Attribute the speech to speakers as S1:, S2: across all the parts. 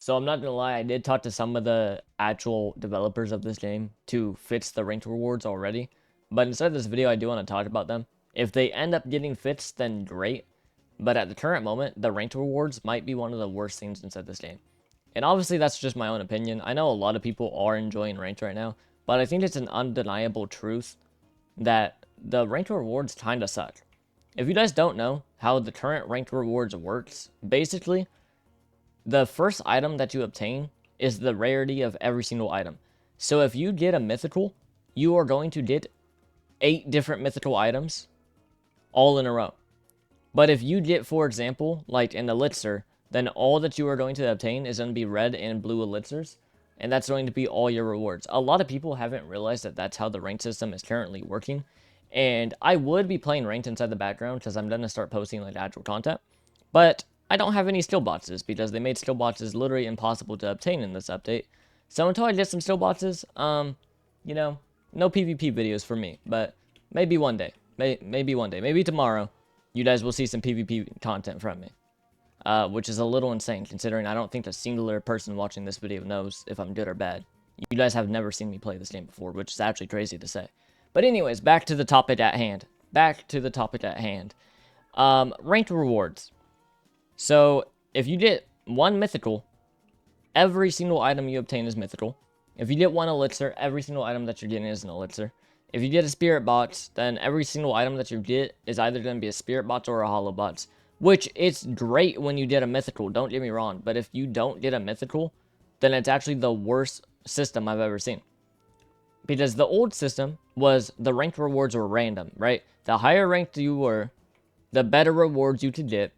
S1: So I'm not gonna lie, I did talk to some of the actual developers of this game to fix the ranked rewards already. But instead of this video, I do want to talk about them. If they end up getting fixed, then great. But at the current moment, the ranked rewards might be one of the worst things inside this game. And obviously, that's just my own opinion. I know a lot of people are enjoying ranked right now, but I think it's an undeniable truth that the ranked rewards kinda suck. If you guys don't know how the current ranked rewards works, basically, the first item that you obtain is the rarity of every single item. So if you get a mythical, you are going to get 8 different mythical items all in a row. But if you get, for example, like an elixir, then all that you are going to obtain is going to be red and blue elixirs, and that's going to be all your rewards. A lot of people haven't realized that that's how the rank system is currently working, and I would be playing ranked inside the background because I'm going to start posting like actual content, but I don't have any skill boxes because they made skill boxes literally impossible to obtain in this update. So until I get some skill boxes, you know, no PvP videos for me, but maybe one day, maybe one day, maybe tomorrow, you guys will see some PvP content from me. Which is a little insane considering I don't think a singular person watching this video knows if I'm good or bad. You guys have never seen me play this game before, which is actually crazy to say. But anyways, back to the topic at hand. Ranked rewards. So, if you get one mythical, every single item you obtain is mythical. If you get one elixir, every single item that you're getting is an elixir. If you get a spirit box, then every single item that you get is either going to be a spirit box or a hollow box. Which, it's great when you get a mythical, don't get me wrong. But if you don't get a mythical, then it's actually the worst system I've ever seen. Because the old system was the ranked rewards were random, right? The higher ranked you were, the better rewards you could get.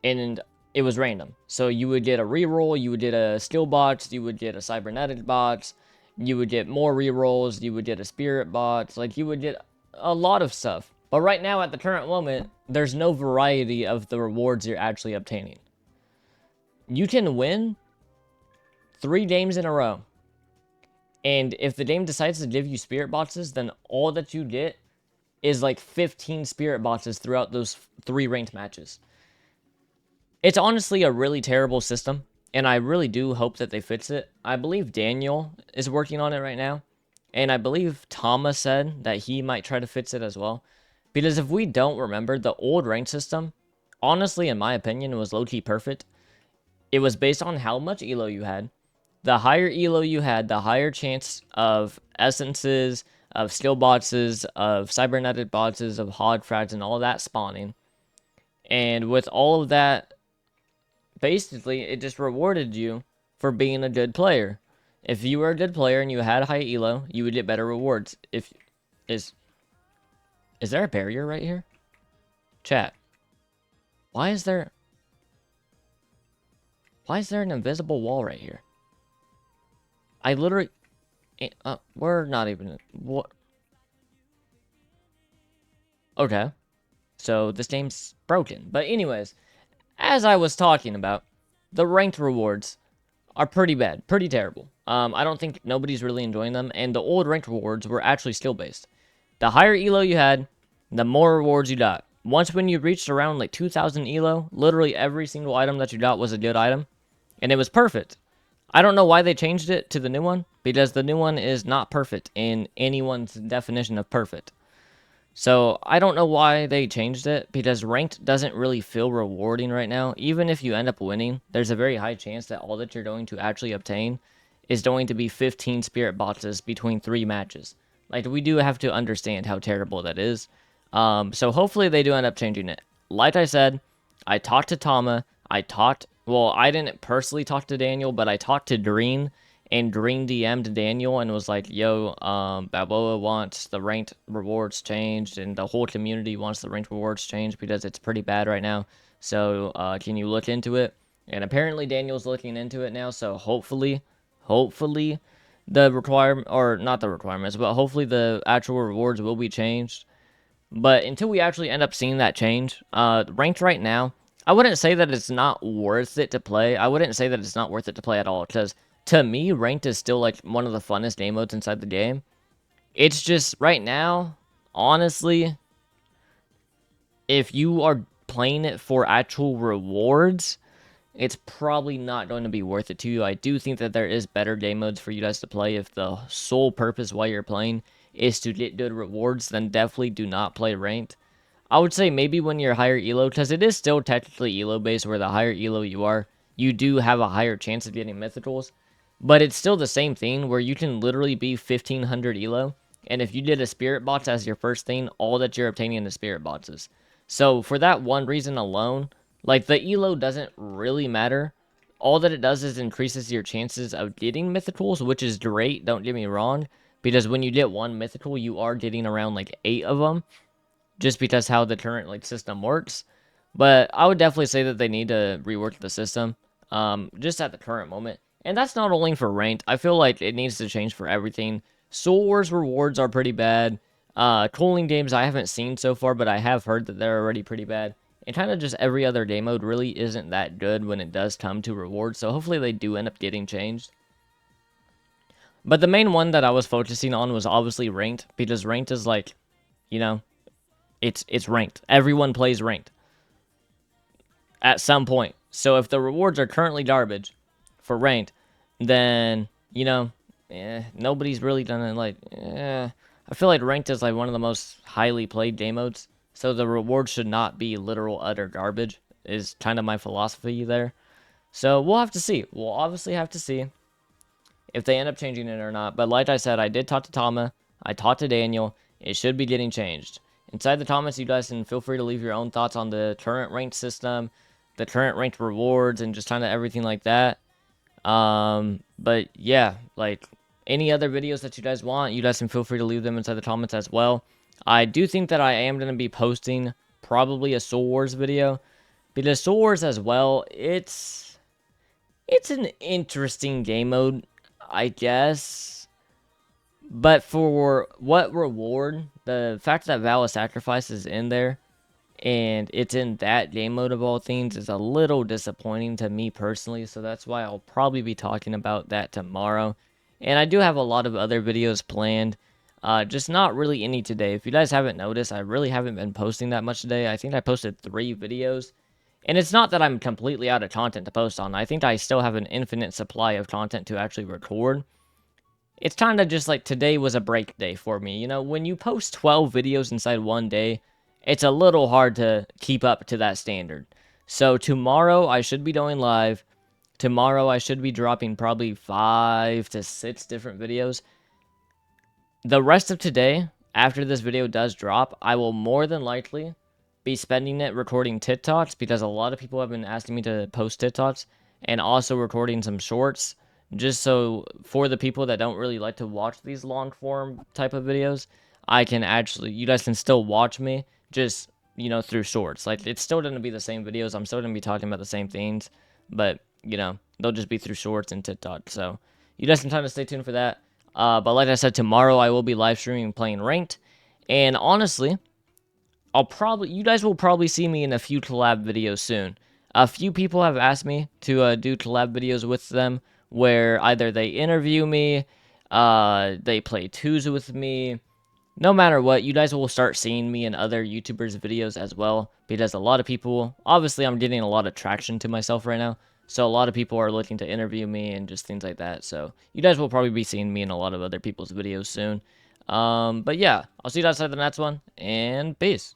S1: And it was random. So you would get a reroll, you would get a skill box, you would get a cybernetic box, you would get more rerolls, you would get a spirit box, like you would get a lot of stuff. But right now, at the current moment, there's no variety of the rewards you're actually obtaining. You can win 3 games in a row. And if the game decides to give you spirit boxes, then all that you get is like 15 spirit boxes throughout those 3 ranked matches. It's honestly a really terrible system, and I really do hope that they fix it. I believe Daniel is working on it right now, and I believe Thomas said that he might try to fix it as well. Because if we don't remember, the old rank system, honestly, in my opinion, was low-key perfect. It was based on how much elo you had. The higher elo you had, the higher chance of essences, of skill boxes, of cybernetic boxes, of hog frags, and all that spawning. And with all of that, basically, it just rewarded you for being a good player. If you were a good player and you had high elo, you would get better rewards. Is there a barrier right here? Chat. Why is there an invisible wall right here? I literally... we're not even... What? Okay. So, this game's broken. But anyways, as I was talking about, the ranked rewards are pretty bad. Pretty terrible. I don't think nobody's really enjoying them. And the old ranked rewards were actually skill-based. The higher elo you had, the more rewards you got. Once when you reached around like 2,000 elo, literally every single item that you got was a good item. And it was perfect. I don't know why they changed it to the new one, because the new one is not perfect in anyone's definition of perfect. So, I don't know why they changed it, because ranked doesn't really feel rewarding right now. Even if you end up winning, there's a very high chance that all that you're going to actually obtain is going to be 15 spirit boxes between 3 matches. Like, we do have to understand how terrible that is. So hopefully they do end up changing it. Like I said, I talked to Tama, well, I didn't personally talk to Daniel, but I talked to Green, and Green DM'd Daniel and was like, yo, Balboa wants the ranked rewards changed, and the whole community wants the ranked rewards changed because it's pretty bad right now. So, can you look into it? And apparently Daniel's looking into it now, so hopefully, the requirement, or not the requirements, but hopefully the actual rewards will be changed. But until we actually end up seeing that change, ranked right now, I wouldn't say that it's not worth it to play. I wouldn't say that it's not worth it to play at all, because to me, ranked is still like one of the funnest game modes inside the game. It's just right now, honestly, if you are playing it for actual rewards, it's probably not going to be worth it to you. I do think that there is better game modes for you guys to play if the sole purpose while you're playing is to get good rewards, then definitely do not play ranked. I would say maybe when you're higher elo, because it is still technically elo based, where the higher elo you are, you do have a higher chance of getting mythicals. But it's still the same thing where you can literally be 1500 elo, and if you did a spirit box as your first thing, all that you're obtaining is spirit boxes. So for that one reason alone, like the elo doesn't really matter. All that it does is increases your chances of getting mythicals, which is great, don't get me wrong, because when you get one mythical, you are getting around like 8 of them, just because how the current like system works. But I would definitely say that they need to rework the system, just at the current moment. And that's not only for ranked. I feel like it needs to change for everything. Soul Wars rewards are pretty bad. Cooling games I haven't seen so far, but I have heard that they're already pretty bad. And kind of just every other game mode really isn't that good when it does come to rewards. So hopefully they do end up getting changed. But the main one that I was focusing on was obviously ranked, because ranked is like, you know, it's ranked. Everyone plays ranked at some point. So if the rewards are currently garbage for ranked, then, you know, nobody's really gonna like, I feel like ranked is like one of the most highly played game modes. So the rewards should not be literal utter garbage, is kind of my philosophy there. So we'll have to see. We'll obviously have to see if they end up changing it or not. But like I said, I did talk to Tama. I talked to Daniel. It should be getting changed. Inside the comments, you guys can feel free to leave your own thoughts on the current ranked system, the current ranked rewards, and just kind of everything like that. But yeah, like any other videos that you guys want, you guys can feel free to leave them inside the comments as well. I do think that I am going to be posting probably a Soul Wars video, because Soul Wars as well, it's an interesting game mode, I guess. But for what reward, the fact that Vow of Sacrifice is in there, and it's in that game mode of all things, is a little disappointing to me personally. So that's why I'll probably be talking about that tomorrow. And I do have a lot of other videos planned, just not really any today. If you guys haven't noticed, I really haven't been posting that much today. I think I posted 3 videos. And it's not that I'm completely out of content to post on. I think I still have an infinite supply of content to actually record. It's kind of just like today was a break day for me. You know, when you post 12 videos inside one day, it's a little hard to keep up to that standard. So tomorrow I should be going live. Tomorrow I should be dropping probably 5 to 6 different videos. The rest of today, after this video does drop, I will more than likely be spending it recording TikToks, because a lot of people have been asking me to post TikToks, and also recording some shorts, just so for the people that don't really like to watch these long form type of videos, I can actually, you guys can still watch me, just, you know, through shorts. Like, it's still going to be the same videos, I'm still going to be talking about the same things, but, you know, they'll just be through shorts and TikTok. So you guys can kind of stay tuned for that. But like I said, tomorrow I will be live streaming playing ranked, and honestly, you guys will probably see me in a few collab videos soon. A few people have asked me to do collab videos with them, where either they interview me, they play twos with me. No matter what, you guys will start seeing me in other YouTubers' videos as well, because a lot of people, obviously I'm getting a lot of traction to myself right now, so a lot of people are looking to interview me and just things like that. So you guys will probably be seeing me in a lot of other people's videos soon. But yeah, I'll see you guys in the next one, and peace.